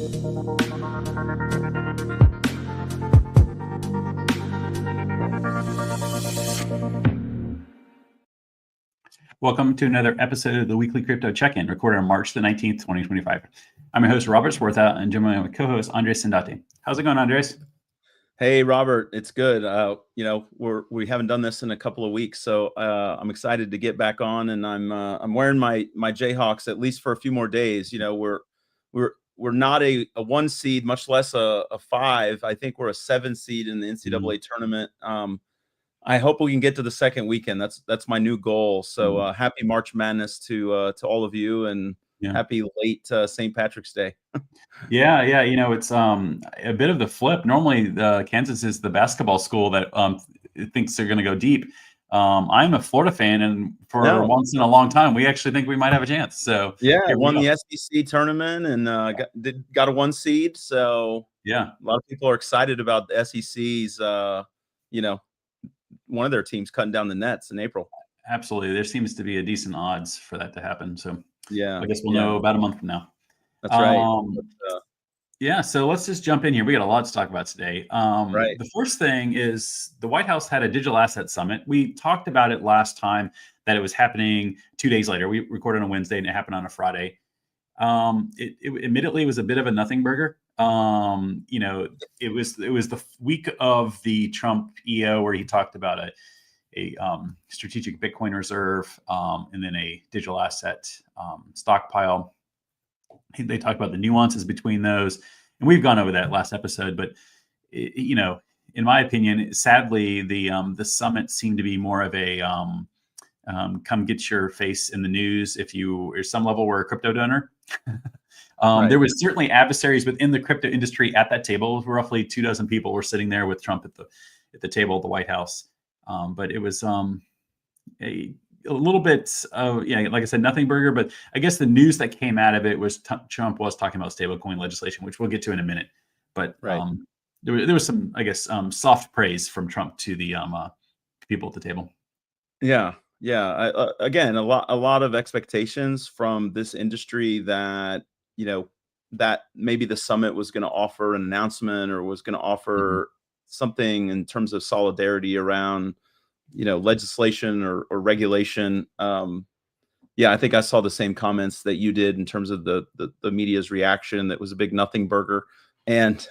Welcome to another episode of the Weekly Crypto Check-In, recorded on March the 19th, 2025. I'm your host, Robert Swarthout, and joined by my co-host, Andres Sandate. How's it going, Andres? Hey, Robert, it's good. We haven't done this in a couple of weeks, so I'm excited to get back on, and I'm wearing my Jayhawks at least for a few more days. We're not a 1 seed, much less a 5. I think we're a 7 seed in the NCAA tournament. I hope we can get to the second weekend. That's my new goal. So happy March Madness to all of you, and happy late St. Patrick's Day. Yeah. It's a bit of the flip. Normally, Kansas is the basketball school that thinks they're going to go deep. I'm a Florida fan, and for once in a long time, we actually think we might have a chance. So I won the SEC tournament and got a 1 seed. So a lot of people are excited about the SEC's. One of their teams cutting down the nets in April. Absolutely, there seems to be a decent odds for that to happen. So I guess we'll know about a month from now. That's right. So let's just jump in here. We got a lot to talk about today. The first thing is the White House had a digital asset summit. We talked about it last time that it was happening 2 days later. We recorded on Wednesday and it happened on a Friday. It admittedly was a bit of a nothing burger. It was the week of the Trump EO where he talked about a strategic Bitcoin reserve and then a digital asset stockpile. They talked about the nuances between those, and we've gone over that last episode. But in my opinion, sadly, the summit seemed to be more of a come get your face in the news if you, or some level, were a crypto donor. There was certainly adversaries within the crypto industry at that table. Roughly 24 people were sitting there with Trump at the table at the White House. But it was a little bit of, like I said, nothing burger. But I guess the news that came out of it was Trump was talking about stablecoin legislation, which we'll get to in a minute. But there was some, I guess, soft praise from Trump to the people at the table. Again, a lot of expectations from this industry that that maybe the summit was going to offer an announcement or was going to offer something in terms of solidarity around legislation or regulation. I think I saw the same comments that you did in terms of the media's reaction. That was a big nothing burger. And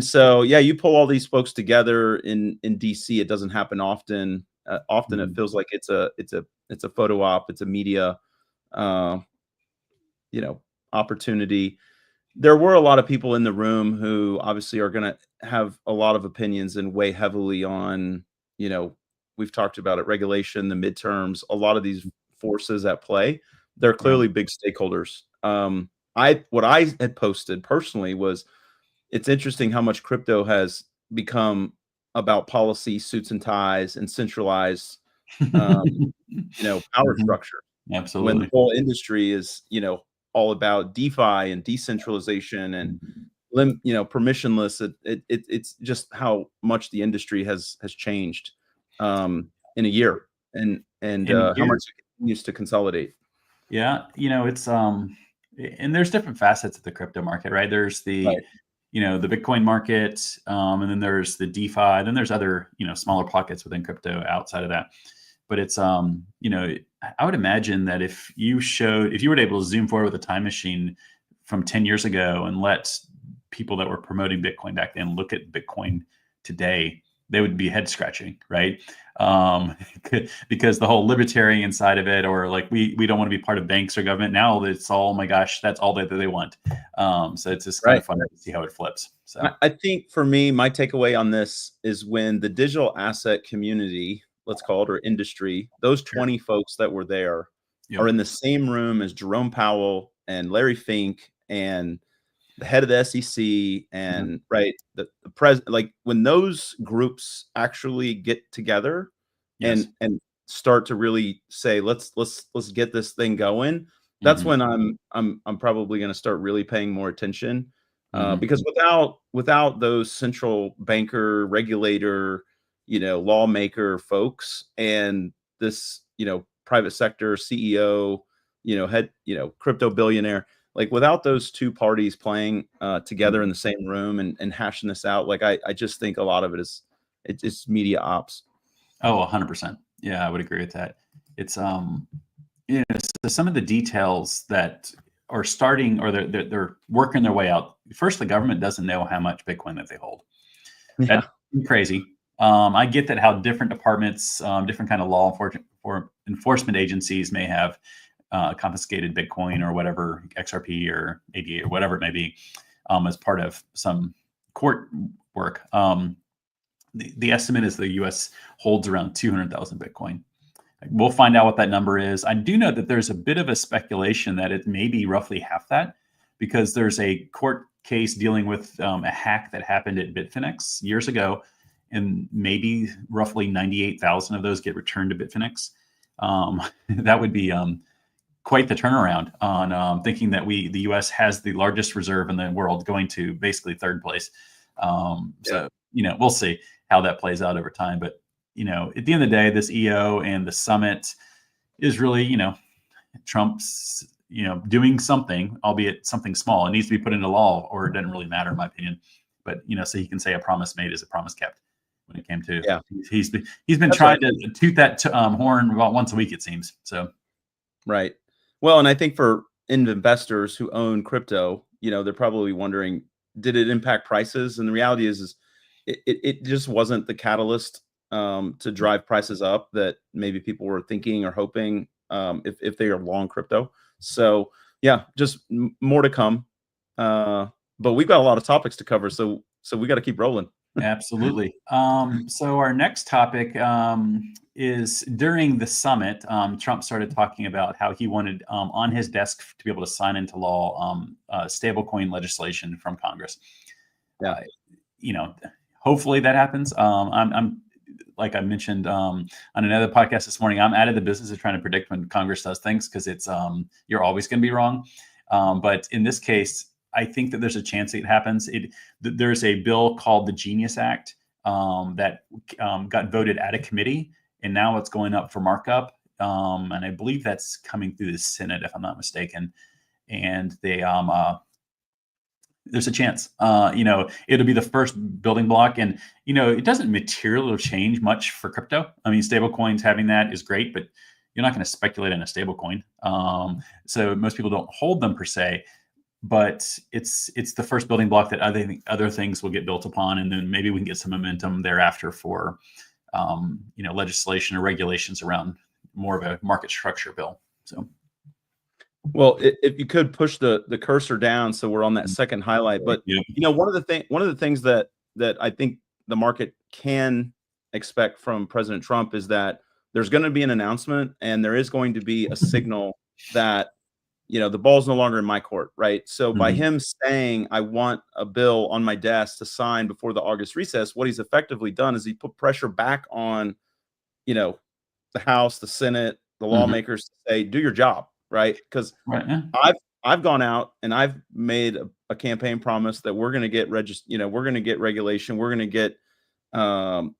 so you pull all these folks together in DC. It doesn't happen often. Often it feels like it's a photo op, it's a media opportunity. There were a lot of people in the room who obviously are going to have a lot of opinions and weigh heavily on, we've talked about it, regulation, the midterms, a lot of these forces at play. They're clearly big stakeholders. What I had posted personally was, it's interesting how much crypto has become about policy, suits and ties, and centralized, power structure. Absolutely. When the whole industry is, all about DeFi and decentralization and permissionless. It's just how much the industry has changed in a year, and how much it continues to consolidate. It's and there's different facets of the crypto market, right? There's the the Bitcoin market, and then there's the DeFi, then there's other, smaller pockets within crypto outside of that. But it's, I would imagine that if you were able to zoom forward with a time machine from 10 years ago and let people that were promoting Bitcoin back then look at Bitcoin today, they would be head scratching, right? Because the whole libertarian side of it, or like we don't want to be part of banks or government. Now it's all, oh my gosh, that's all that they want. So it's just kind of fun to see how it flips. So I think for me, my takeaway on this is when the digital asset community, let's call it, or industry, those 20 folks that were there are in the same room as Jerome Powell and Larry Fink and the head of the SEC and the president. Like when those groups actually get together and start to really say, let's get this thing going, that's when I'm probably going to start really paying more attention, because without those central banker, regulator, lawmaker folks and this, private sector CEO, head, crypto billionaire, like without those two parties playing together in the same room and hashing this out, like I just think a lot of it is it's media ops. Oh, 100%. Yeah, I would agree with that. It's you know, so some of the details that are starting, or they're working their way out. First, the government doesn't know how much Bitcoin that they hold. Yeah. That's crazy. I get that how different departments, different kind of law enforcement agencies may have confiscated Bitcoin or whatever, XRP or ADA or whatever it may be, as part of some court work. The estimate is the U.S. holds around 200,000 Bitcoin. We'll find out what that number is. I do know that there's a bit of a speculation that it may be roughly half that, because there's a court case dealing with a hack that happened at Bitfinex years ago, and maybe roughly 98,000 of those get returned to Bitfinex. That would be quite the turnaround on thinking that the U.S. has the largest reserve in the world, going to basically third place. So we'll see how that plays out over time, but at the end of the day, this EO and the summit is really, Trump's, doing something, albeit something small. It needs to be put into law, or it doesn't really matter, in my opinion. But so he can say a promise made is a promise kept. When it came to, he's been trying to toot that horn about once a week, it seems. So, right. Well, and I think for investors who own crypto, they're probably wondering, did it impact prices? And the reality is it just wasn't the catalyst to drive prices up that maybe people were thinking or hoping if they are long crypto. So yeah, just more to come. But we've got a lot of topics to cover, so we got to keep rolling. Absolutely. So our next topic is, during the summit, Trump started talking about how he wanted on his desk to be able to sign into law stablecoin legislation from Congress. Yeah. Hopefully that happens. I'm like I mentioned on another podcast this morning, I'm out of the business of trying to predict when Congress does things, because it's you're always going to be wrong. But in this case, I think that there's a chance it happens. There's a bill called the Genius Act that got voted out of committee, and now it's going up for markup. And I believe that's coming through the Senate, if I'm not mistaken. And they there's a chance, it'll be the first building block, and it doesn't materially change much for crypto. I mean, stable coins, having that is great, but you're not going to speculate in a stable coin. So most people don't hold them per se, but it's the first building block that other things will get built upon, and then maybe we can get some momentum thereafter for legislation or regulations around more of a market structure bill. So. Well, if you could push the cursor down, so we're on that second highlight. But one of the things that I think the market can expect from President Trump is that there's going to be an announcement, and there is going to be a signal that the ball's no longer in my court, right? So by him saying, I want a bill on my desk to sign before the August recess, what he's effectively done is he put pressure back on the House, the Senate, the lawmakers to say, do your job. Right. Because I've gone out and I've made a campaign promise that we're going to get we're going to get regulation. We're going to get, the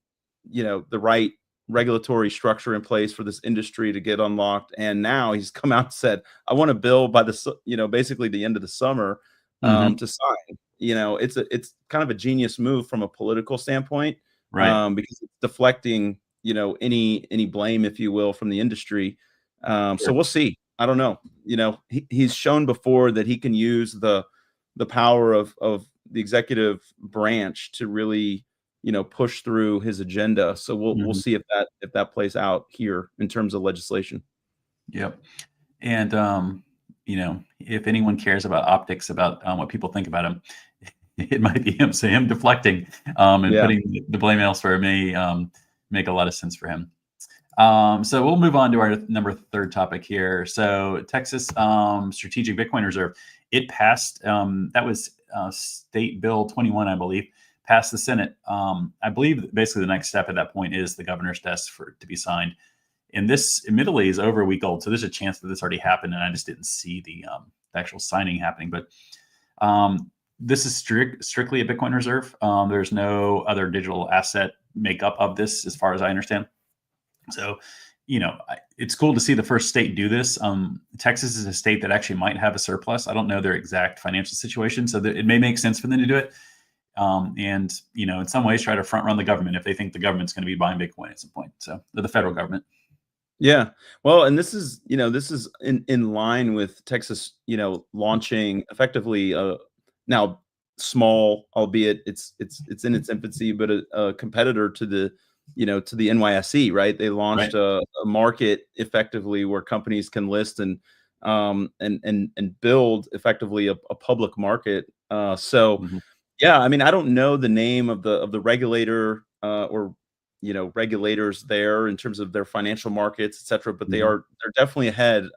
right regulatory structure in place for this industry to get unlocked. And now he's come out and said, I want a bill by basically the end of the summer to sign. It's kind of a genius move from a political standpoint, right? Because it's deflecting, any blame, if you will, from the industry. So we'll see. I don't know. He's shown before that he can use the power of the executive branch to really, push through his agenda. So we'll see if that plays out here in terms of legislation. Yep. And if anyone cares about optics, about what people think about him, it might be him. So him deflecting and putting the blame elsewhere may make a lot of sense for him. So we'll move on to our third topic here. So Texas Strategic Bitcoin Reserve, it passed. That was State Bill 21, I believe, passed the Senate. I believe basically the next step at that point is the governor's desk for it to be signed. And this admittedly is over a week old, so there's a chance that this already happened, and I just didn't see the actual signing happening. But this is strictly a Bitcoin reserve. There's no other digital asset makeup of this, as far as I understand. So it's cool to see the first state do this. Texas is a state that actually might have a surplus. I don't know their exact financial situation, so that it may make sense for them to do it. And in some ways, try to front run the government if they think the government's going to be buying Bitcoin at some point. So the federal government. Yeah. Well, and this is in line with Texas, launching effectively now small, albeit it's in its infancy, but a competitor to the NYSE, right? They launched Right. a market effectively where companies can list and build effectively a public market. So Mhm. yeah, I mean, I don't know the name of the regulator or regulators there in terms of their financial markets, et cetera, but Mhm. they're definitely ahead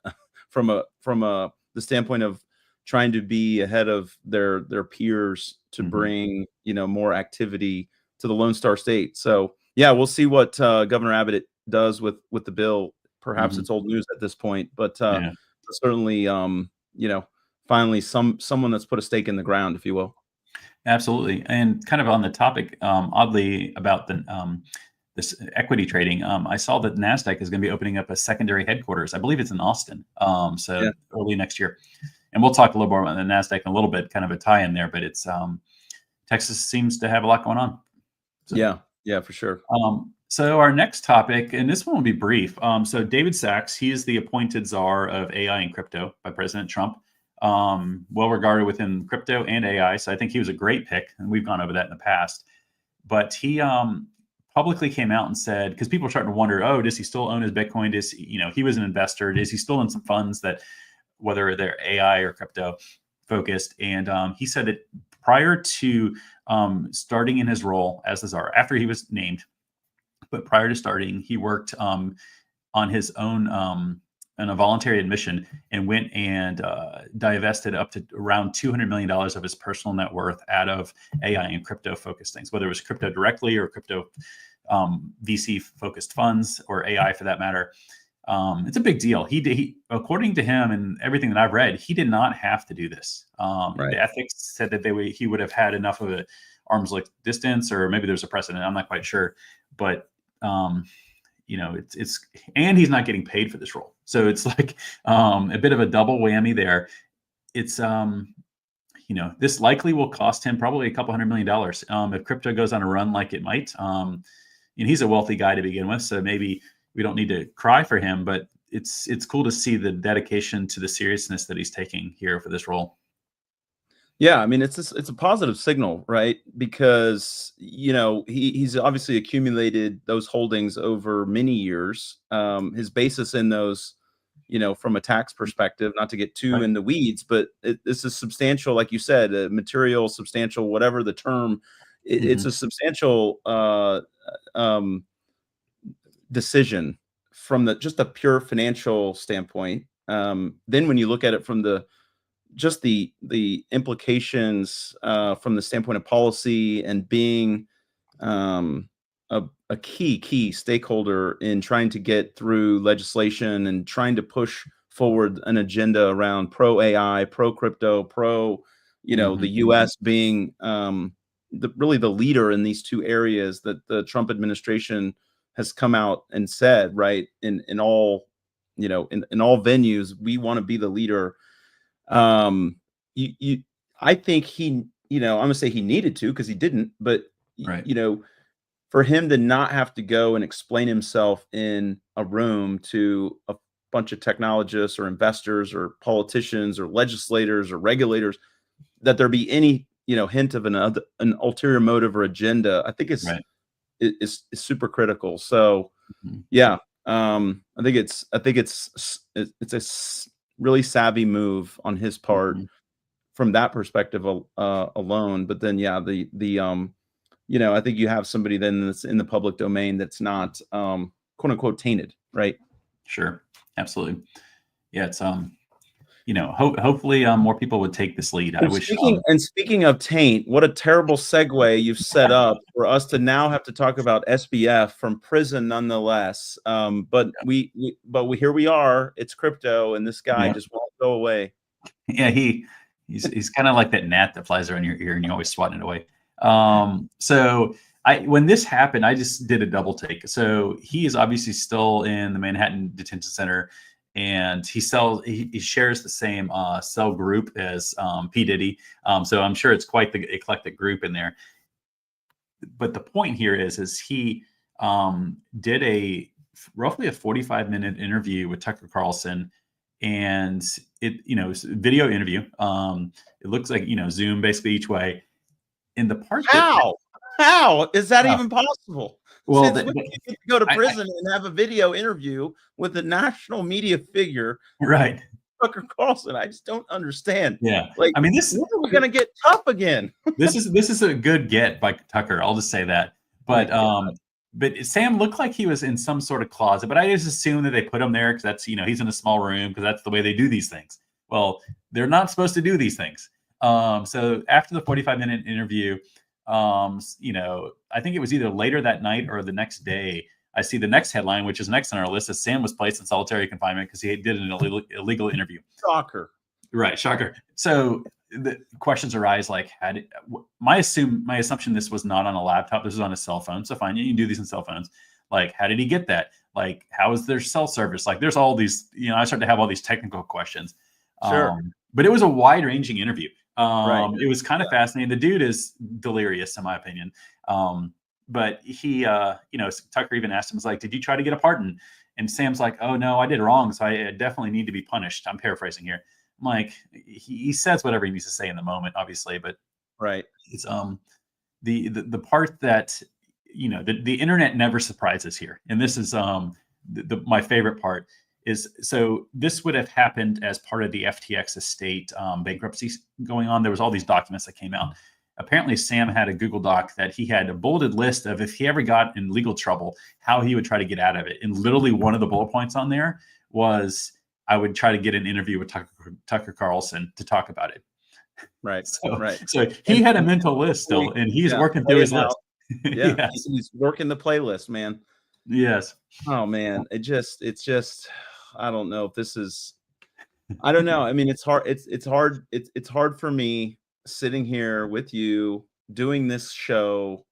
from the standpoint of trying to be ahead of their peers to Mhm. bring more activity to the Lone Star State. So yeah, we'll see what Governor Abbott does with the bill. Perhaps Mhm. it's old news at this point, but Yeah. certainly finally someone that's put a stake in the ground, if you will. Absolutely. And kind of on the topic, oddly about this equity trading, I saw that Nasdaq is going to be opening up a secondary headquarters. I believe it's in Austin. So Yeah. early next year, and we'll talk a little more about the Nasdaq in a little bit, kind of a tie in there. But it's Texas seems to have a lot going on. So. Yeah. Yeah, for sure. So our next topic, and this one will be brief. So David Sachs, he is the appointed czar of AI and crypto by President Trump. Well regarded within crypto and AI. So I think he was a great pick, and we've gone over that in the past. But he publicly came out and said, because people are starting to wonder, oh, does he still own his Bitcoin? Does he was an investor? Is he still in some funds that, whether they're AI or crypto focused? And he said that prior to starting in his role as the czar, after he was named, but prior to starting, he worked on his own on a voluntary admission and went and divested up to around $200 million of his personal net worth out of AI and crypto focused things, whether it was crypto directly or crypto VC focused funds or AI for that matter. It's a big deal. He, according to him and everything that I've read, he did not have to do this. Right. The ethics said that he would have had enough of an arm's length distance, or maybe there's a precedent. I'm not quite sure, but um, it's and he's not getting paid for this role, so it's like a bit of a double whammy there. It's this likely will cost him probably a couple $100 million if crypto goes on a run like it might. And he's a wealthy guy to begin with, so maybe we don't need to cry for him, but it's cool to see the dedication to the seriousness that he's taking here for this role. Yeah, I mean, it's a positive signal, right? Because he's obviously accumulated those holdings over many years. His basis in those, from a tax perspective, not to get too Right. in the weeds, but this is substantial, like you said, material, substantial, whatever the term. It's Hmm. a substantial um, decision from just a pure financial standpoint. Then when you look at it from just the implications from the standpoint of policy and being um, a key stakeholder in trying to get through legislation and trying to push forward an agenda around pro AI, pro crypto, pro the Hmm. U.S. being really the leader in these two areas that the Trump administration has come out and said, right, in all in all venues, we want to be the leader. um, you I think I'm gonna say he needed to because he didn't, but Right. for him to not have to go and explain himself in a room to a bunch of technologists or investors or politicians or legislators or regulators, that there be any hint of an ulterior motive or agenda, I think Right. is super critical. So Mhm. yeah, I think it's really savvy move on his part Mhm. from that perspective alone. But then, yeah, I think you have somebody then that's in the public domain that's not quote unquote tainted, right? Sure. Absolutely. Yeah. It's hopefully more people would take this lead. I And wish. speaking of taint, what a terrible segue you've set up for us to now have to talk about SBF from prison, nonetheless. But here we are. It's crypto, and this guy Yeah. just won't go away. Yeah, he's kind of like that gnat that flies around your ear and you always swatting it away. So when this happened, I just did a double take. So he is obviously still in the Manhattan Detention Center, and he shares the same cell group as P Diddy. So I'm sure it's quite the eclectic group in there. But the point here is he did roughly a 45-minute interview with Tucker Carlson, and it's a video interview. It looks like Zoom basically each way. In the part how is that even possible? Well, Since when did you go to prison and have a video interview with a national media figure, right? Tucker Carlson. I just don't understand. Yeah, like, I mean, when are we gonna get tough again? this is a good get by Tucker. I'll just say that. But but Sam looked like he was in some sort of closet. But I just assume that they put him there because that's he's in a small room because that's the way they do these things. Well, they're not supposed to do these things. So after the 45-minute interview, I think it was either later that night or the next day, I see the next headline, which is next on our list, is Sam was placed in solitary confinement because he did an illegal interview. Shocker. Right, shocker. So the questions arise like, my assumption this was not on a laptop, this was on a cell phone. So fine, you can do these on cell phones. Like, how did he get that? Like, how is their cell service? Like, there's all these, I start to have all these technical questions. Sure. But it was a wide-ranging interview. Right. It was kind of fascinating. The dude is delirious, in my opinion. But he, Tucker even asked him, was like, did you try to get a pardon? And Sam's like, oh, no, I did wrong. So I definitely need to be punished. I'm paraphrasing here. I'm like, he says whatever he needs to say in the moment, obviously. But right. It's the part that, the internet never surprises here. And this is my favorite part. So this would have happened as part of the FTX estate bankruptcy going on. There was all these documents that came out. Apparently, Sam had a Google Doc that he had a bulleted list of if he ever got in legal trouble, how he would try to get out of it. And literally one of the bullet points on there was, I would try to get an interview with Tucker Carlson to talk about it. Right. So he had a mental list still, and he's working through his list. Yeah, yes. He's working the playlist, man. Yes. Oh man, it's just I don't know if this is, I don't know. I mean, it's hard. It's hard for me sitting here with you doing this show.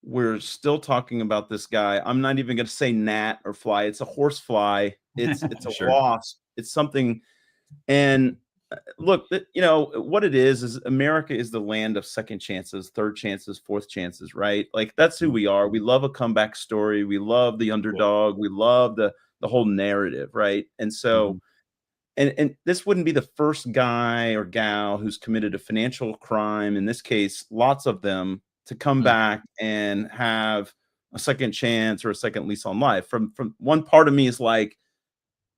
We're still talking about this guy. I'm not even going to say gnat or fly. It's a horse fly. It's a sure. wasp. It's something. And look, what it is America is the land of second chances, third chances, fourth chances, right? Like, that's who we are. We love a comeback story. We love the underdog. We love the whole narrative, right? And so, and this wouldn't be the first guy or gal who's committed a financial crime, in this case, lots of them, to come back and have a second chance or a second lease on life. From one part of me is like,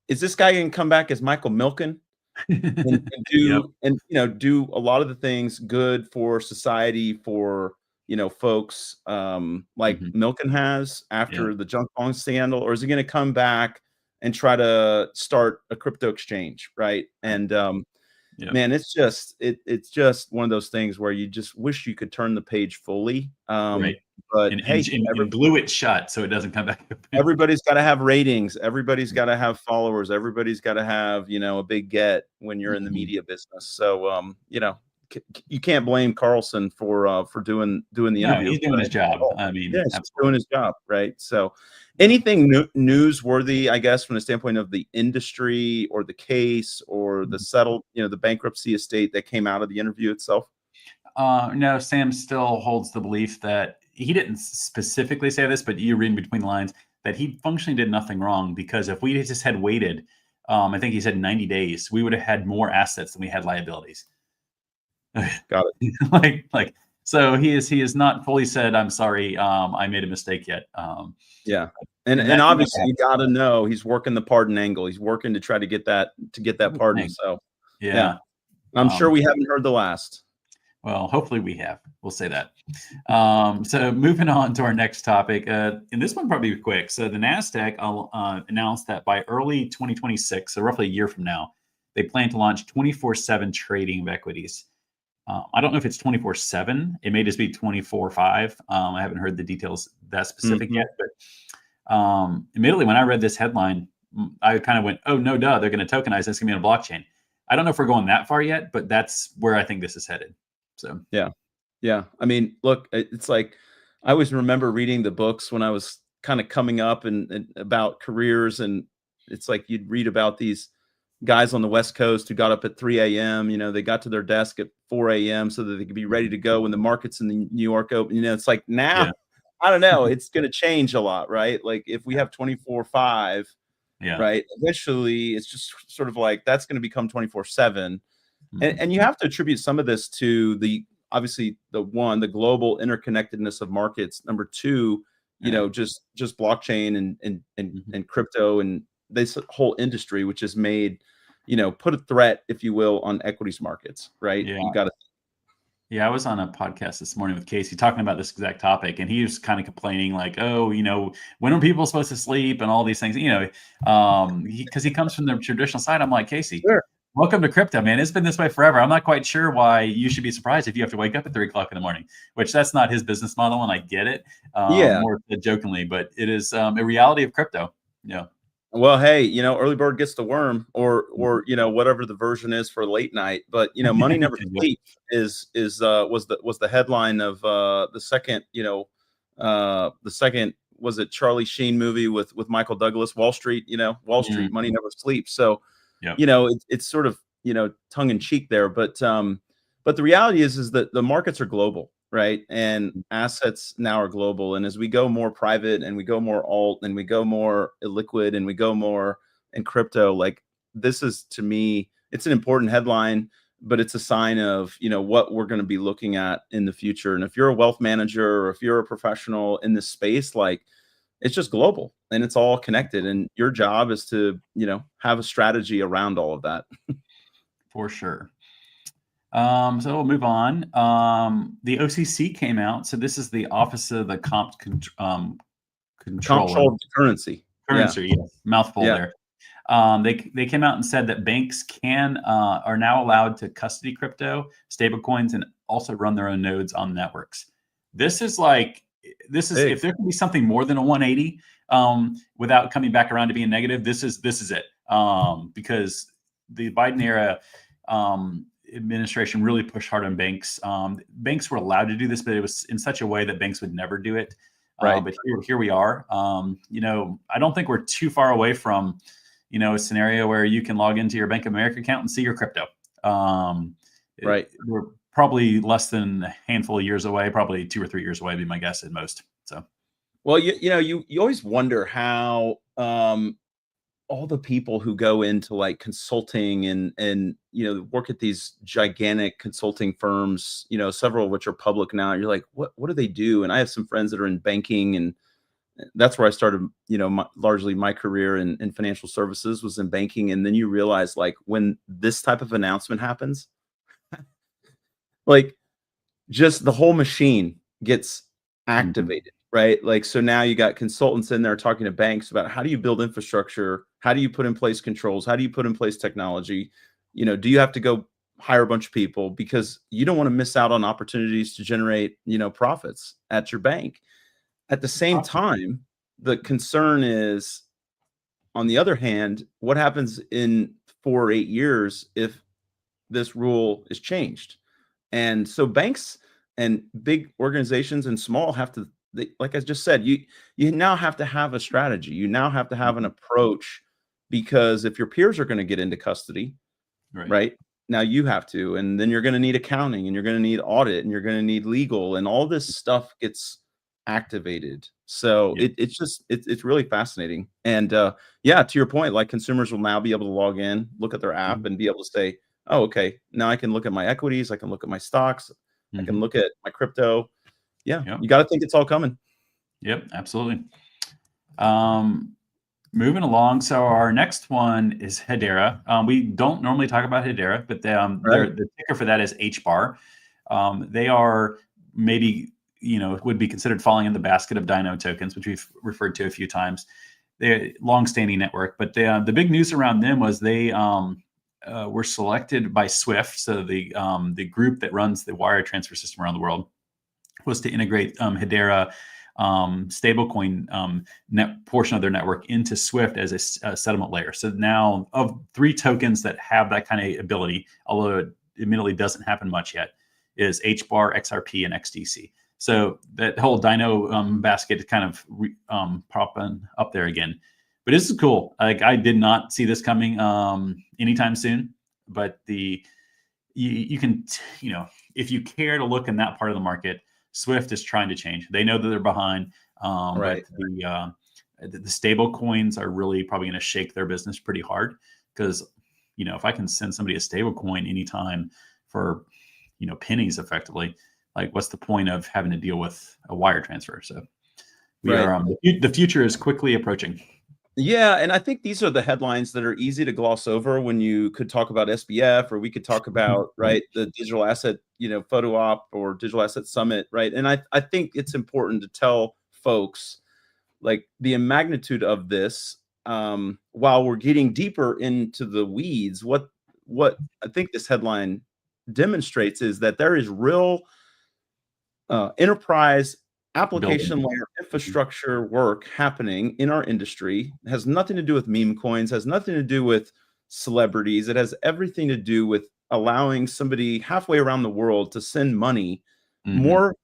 is this guy going to come back as Michael Milken and do do a lot of the things good for society for folks like Milken has after the junk bond scandal, or is he going to come back and try to start a crypto exchange, right? And man, it's just one of those things where you just wish you could turn the page fully. Right. But and glue it shut so it doesn't come back. Everybody's got to have ratings. Everybody's got to have followers. Everybody's got to have, a big get when you're in the media business. So, you can't blame Carlson for doing the interview. He's doing his job. I mean, yeah, he's doing his job, right? So, anything newsworthy, I guess, from the standpoint of the industry or the case or the settled, the bankruptcy estate that came out of the interview itself? No, Sam still holds the belief that he didn't specifically say this, but you read between the lines that he functionally did nothing wrong, because if we just had waited, I think he said 90 days, we would have had more assets than we had liabilities. Got it. So he is not fully said, I'm sorry, I made a mistake yet. Yeah. And obviously you got to know he's working the pardon angle. He's working to try to get that pardon. So yeah. I'm sure we haven't heard the last. Well, hopefully we have. We'll say that. So moving on to our next topic, and this one probably be quick. So the NASDAQ announced that by early 2026, so roughly a year from now, they plan to launch 24/7 trading of equities. I don't know if it's 24/7. It may just be 24/5. I haven't heard the details that specific yet. But immediately when I read this headline, I kind of went, oh, no, duh, they're going to tokenize. It's going to be on a blockchain. I don't know if we're going that far yet, but that's where I think this is headed. So yeah. I mean, look, it's like I always remember reading the books when I was kind of coming up and about careers, and it's like you'd read about these guys on the West Coast who got up at 3 a.m. You know, they got to their desk at 4 a.m. so that they could be ready to go when the markets in the New York open. You know, it's like now, Yeah. I don't know, it's going to change a lot, right? Like if we have 24/5, Yeah. right? Eventually, it's just sort of like that's going to become 24/7, and you have to attribute some of this to the obviously the global interconnectedness of markets. Number two, you Yeah. know, just blockchain and crypto and this whole industry, which has made, you know, put a threat, if you will, on equities markets, right? Yeah. You got to. Yeah, I was on a podcast this morning with Casey talking about this exact topic, and he was kind of complaining, like, "Oh, you know, when are people supposed to sleep?" and all these things. You know, because he comes from the traditional side. I'm like, Casey, Sure. welcome to crypto, man. It's been this way forever. I'm not quite sure why you should be surprised if you have to wake up at 3 o'clock in the morning. Which that's not his business model, and I get it, Yeah. more jokingly, but it is a reality of crypto. Yeah. Well, hey, you know, early bird gets the worm, or you know, whatever the version is for late night. But you know, money never sleeps was the headline of the second, you know, the second, was it Charlie Sheen movie with Michael Douglas, Wall Street? You know, Wall Street, money never sleeps. So, Yep. you know, it's sort of, you know, tongue in cheek there, but the reality is that the markets are global, right? And assets now are global. And as we go more private and we go more alt and we go more illiquid and we go more in crypto, like this is, to me, it's an important headline, but it's a sign of, you know, what we're going to be looking at in the future. And if you're a wealth manager or if you're a professional in this space, like it's just global and it's all connected. And your job is to, you know, have a strategy around all of that. For sure. So we'll move on. The OCC came out. So this is the Office of the Controller. Comptroller of the currency. Yeah. Currency, yes. Mouthful Yeah. there. They came out and said that banks are now allowed to custody crypto, stablecoins, and also run their own nodes on networks. This is Big. if there can be something more than a 180 without coming back around to being negative, this is it. Because the Biden era administration really pushed hard on banks. Banks were allowed to do this, but it was in such a way that banks would never do it. Right. But here we are. You know, I don't think we're too far away from, you know, a scenario where you can log into your Bank of America account and see your crypto. Right. We're probably less than a handful of years away, probably 2 or 3 years away, would be my guess at most. So, well, you know, you always wonder how all the people who go into like consulting and you know, work at these gigantic consulting firms, you know, several of which are public now, you're like, what do they do? And I have some friends that are in banking, and that's where I started, you know, largely my career in financial services was in banking. And then you realize, like, when this type of announcement happens, like just the whole machine gets activated, right? Like, so now you got consultants in there talking to banks about how do you build infrastructure? How do you put in place controls? How do you put in place technology? You know, do you have to go hire a bunch of people because you don't want to miss out on opportunities to generate, you know, profits at your bank? At the same time, the concern is, on the other hand, what happens in 4 or 8 years if this rule is changed? And so banks and big organizations and small have to, like I just said, you now have to have a strategy. You now have to have an approach, because if your peers are going to get into custody, right? Now you have to, and then you're going to need accounting and you're going to need audit and you're going to need legal, and all this stuff gets activated. So it's really fascinating. And yeah, to your point, like consumers will now be able to log in, look at their app, and be able to say, oh, okay, now I can look at my equities, I can look at my stocks, I can look at my crypto. Yeah, you got to think it's all coming. Yep, absolutely. Moving along. So our next one is Hedera. We don't normally talk about Hedera, but the ticker for that is HBAR. They are maybe, you know, would be considered falling in the basket of Dino tokens, which we've referred to a few times. They're long-standing network, but the big news around them was they were selected by SWIFT, so the group that runs the wire transfer system around the world, was to integrate Hedera stablecoin net portion of their network into SWIFT as a settlement layer. So now, of 3 tokens that have that kind of ability, although it admittedly doesn't happen much yet, is HBAR, XRP, and XDC. So that whole dino basket is kind of popping up there again. But this is cool. Like, I did not see this coming anytime soon. But you can, if you care to look in that part of the market, Swift is trying to change. They know that they're behind, Right. but the stable coins are really probably going to shake their business pretty hard, because if I can send somebody a stable coin anytime for pennies effectively, like, what's the point of having to deal with a wire transfer? So we Right. are the future is quickly approaching. Yeah, and I think these are the headlines that are easy to gloss over when you could talk about SBF, or we could talk about, right, the digital asset, photo op or digital asset summit, right? And I think it's important to tell folks, like, the magnitude of this, while we're getting deeper into the weeds. What I think this headline demonstrates is that there is real enterprise application layer infrastructure work happening in our industry. It has nothing to do with meme coins, has nothing to do with celebrities. It has everything to do with allowing somebody halfway around the world to send money more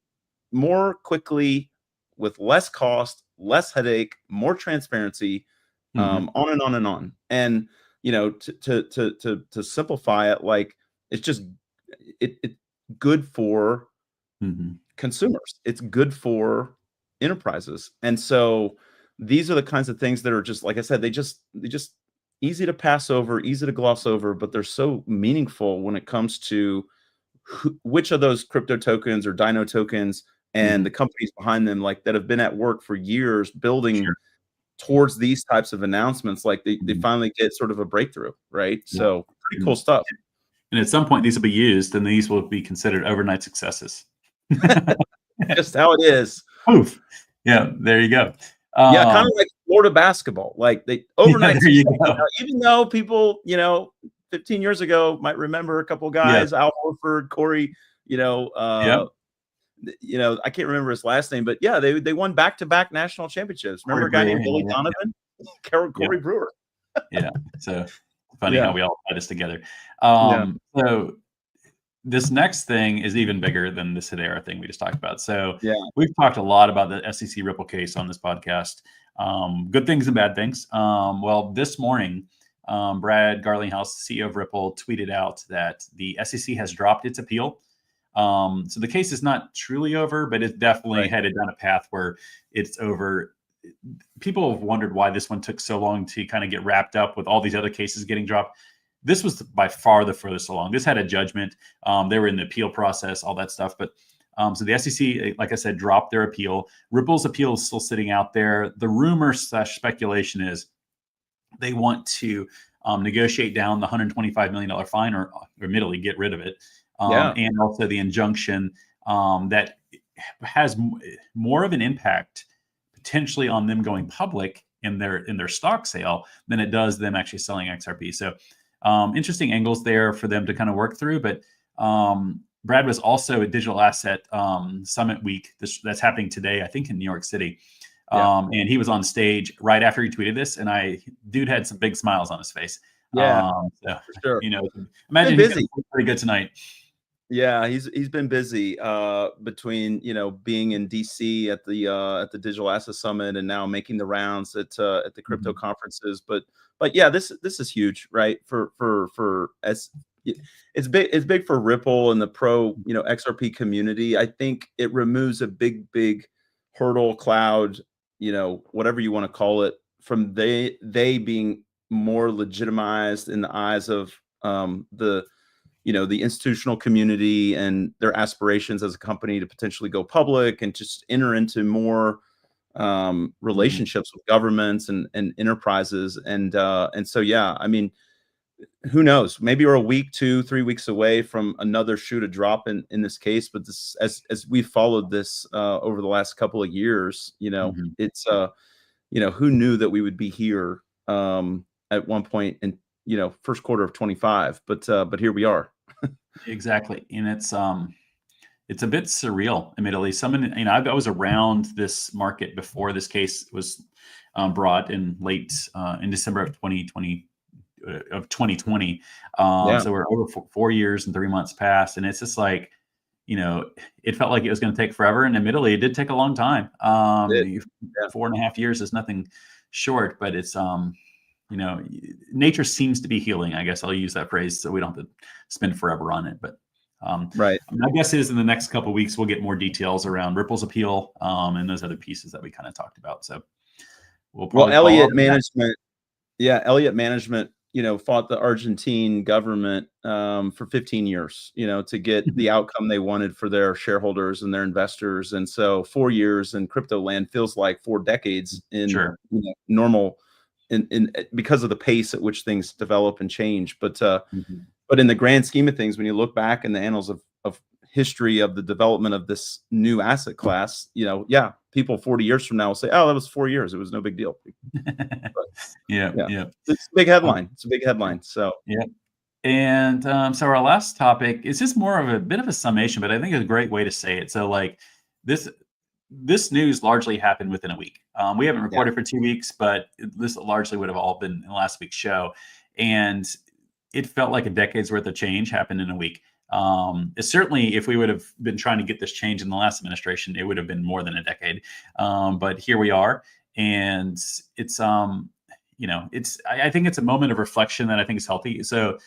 quickly, with less cost, less headache, more transparency, on and on and on. And to simplify it, like, it's just it's good for consumers. It's good for enterprises. And so these are the kinds of things that are just, like I said, they just easy to pass over, easy to gloss over, but they're so meaningful when it comes to which of those crypto tokens or dino tokens and the companies behind them, like, that have been at work for years building towards these types of announcements, like, they finally get sort of a breakthrough, right? So pretty cool stuff. And at some point, these will be used, and these will be considered overnight successes. Just how it is. Oof. Yeah, there you go. Yeah, kind of like Florida basketball. Like, they overnight success, even though people, 15 years ago might remember a couple guys, Al Horford, Corey, I can't remember his last name, but yeah, they won back-to-back national championships. Remember a guy named Billy Donovan? Corey Brewer. Yeah. So funny how we all tie this together. So this next thing is even bigger than this Hedera thing we just talked about. So we've talked a lot about the SEC Ripple case on this podcast. Good things and bad things. Well, this morning, Brad Garlinghouse, CEO of Ripple, tweeted out that the SEC has dropped its appeal. So the case is not truly over, but it's definitely headed down a path where it's over. People have wondered why this one took so long to kind of get wrapped up with all these other cases getting dropped. This was by far the furthest along. This had a judgment. They were in the appeal process, all that stuff. But so the SEC, like I said, dropped their appeal. Ripple's appeal is still sitting out there. The rumor / speculation is they want to negotiate down the $125 million fine, or admittedly get rid of it. And also the injunction that has more of an impact potentially on them going public in their stock sale than it does them actually selling XRP. So interesting angles there for them to kind of work through. But Brad was also at Digital Asset Summit Week. That's happening today, I think, in New York City. And he was on stage right after he tweeted this, and dude had some big smiles on his face. So, for sure. Imagine he's busy. Pretty good tonight. Yeah, he's been busy between being in DC at the Digital Asset Summit and now making the rounds at the crypto conferences. But yeah, this is huge, right? It's big for Ripple and the pro XRP community. I think it removes a big hurdle, cloud, whatever you want to call it, from they being more legitimized in the eyes of the institutional community and their aspirations as a company to potentially go public and just enter into more relationships with governments and enterprises. And so, yeah, I mean, who knows? Maybe we're a week, 2-3 weeks away from another shoe to drop in this case. But this, as we've followed this over the last couple of years, it's who knew that we would be here at one point in first quarter of 25, but here we are. Exactly. And it's a bit surreal, admittedly. I was around this market before this case was brought in late in December of 2020. So we're over 4 years and 3 months past, and it's just like, it felt like it was going to take forever, and admittedly, it did take a long time. Yeah. 4.5 years is nothing short, but it's nature seems to be healing. I guess I'll use that phrase so we don't have to spend forever on it. But right. my guess is in the next couple of weeks we'll get more details around Ripple's appeal and those other pieces that we kind of talked about. So we'll probably Elliott Management. Yeah, Elliott Management, fought the Argentine government for 15 years, to get the outcome they wanted for their shareholders and their investors. And so 4 years in crypto land feels like 4 decades in Sure. normal, in because of the pace at which things develop and change. But Mm-hmm. but in the grand scheme of things, when you look back in the annals of history of the development of this new asset class, people 40 years from now will say, "Oh, that was 4 years. It was no big deal." But, Yeah. it's a big headline. It's a big headline. So yeah. And so our last topic is just more of a bit of a summation, but I think it's a great way to say it. So like this news largely happened within a week. We haven't recorded for 2 weeks, but this largely would have all been in last week's show. And it felt like a decade's worth of change happened in a week. Certainly, if we would have been trying to get this change in the last administration, it would have been more than a decade. But here we are, and it's I think it's a moment of reflection that I think is healthy. So,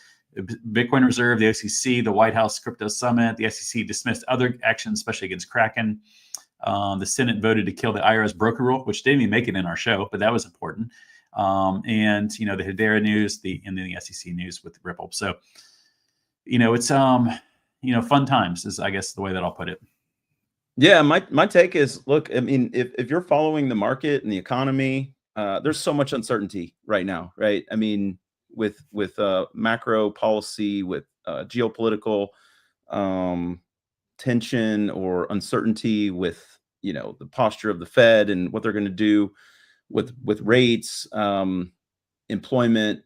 Bitcoin Reserve, the OCC, the White House Crypto Summit, the SEC dismissed other actions, especially against Kraken. The Senate voted to kill the IRS broker rule, which didn't even make it in our show, but that was important. And the Hedera news, and then the SEC news with Ripple. So, it's fun times is, I guess, the way that I'll put it. Yeah, my take is, look, I mean, if you're following the market and the economy, there's so much uncertainty right now, right? I mean, with macro policy, with geopolitical tension or uncertainty, with the posture of the Fed and what they're going to do with rates, employment,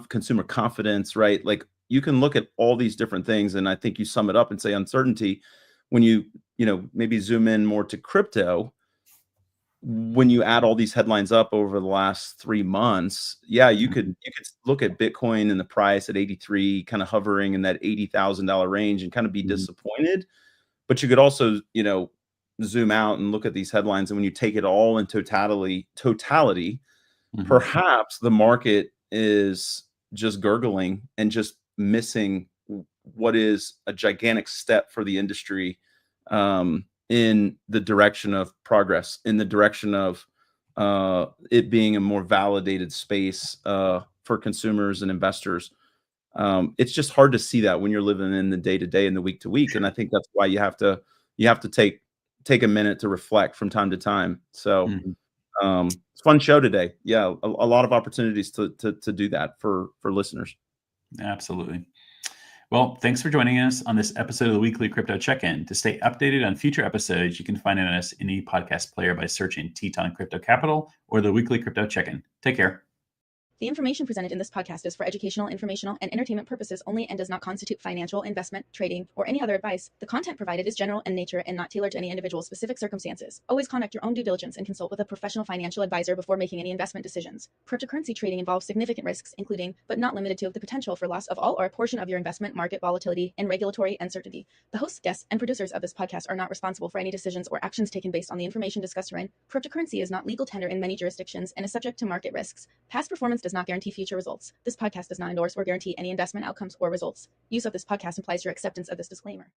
consumer confidence, right? Like, you can look at all these different things, and I think you sum it up and say uncertainty. When you maybe zoom in more to crypto, when you add all these headlines up over the last 3 months, you could look at Bitcoin and the price at 83, kind of hovering in that $80,000 range, and kind of be disappointed. But you could also, zoom out and look at these headlines, and when you take it all in totality, perhaps the market is just gurgling and just missing what is a gigantic step for the industry, in the direction of progress, in the direction of it being a more validated space for consumers and investors. It's just hard to see that when you're living in the day to day and the week to week, and I think that's why you have to take a minute to reflect from time to time. So it's a fun show today. Yeah, a lot of opportunities to do that for listeners. Absolutely. Well, thanks for joining us on this episode of the Weekly Crypto Check-In. To stay updated on future episodes, you can find us in any podcast player by searching Teton Crypto Capital or the Weekly Crypto Check-In. Take care. The information presented in this podcast is for educational, informational, and entertainment purposes only and does not constitute financial, investment, trading, or any other advice. The content provided is general in nature and not tailored to any individual's specific circumstances. Always conduct your own due diligence and consult with a professional financial advisor before making any investment decisions. Cryptocurrency trading involves significant risks, including, but not limited to, the potential for loss of all or a portion of your investment, market volatility, and regulatory uncertainty. The hosts, guests, and producers of this podcast are not responsible for any decisions or actions taken based on the information discussed herein. Cryptocurrency is not legal tender in many jurisdictions and is subject to market risks. Past performance does not guarantee future results. This podcast does not endorse or guarantee any investment outcomes or results. Use of this podcast implies your acceptance of this disclaimer.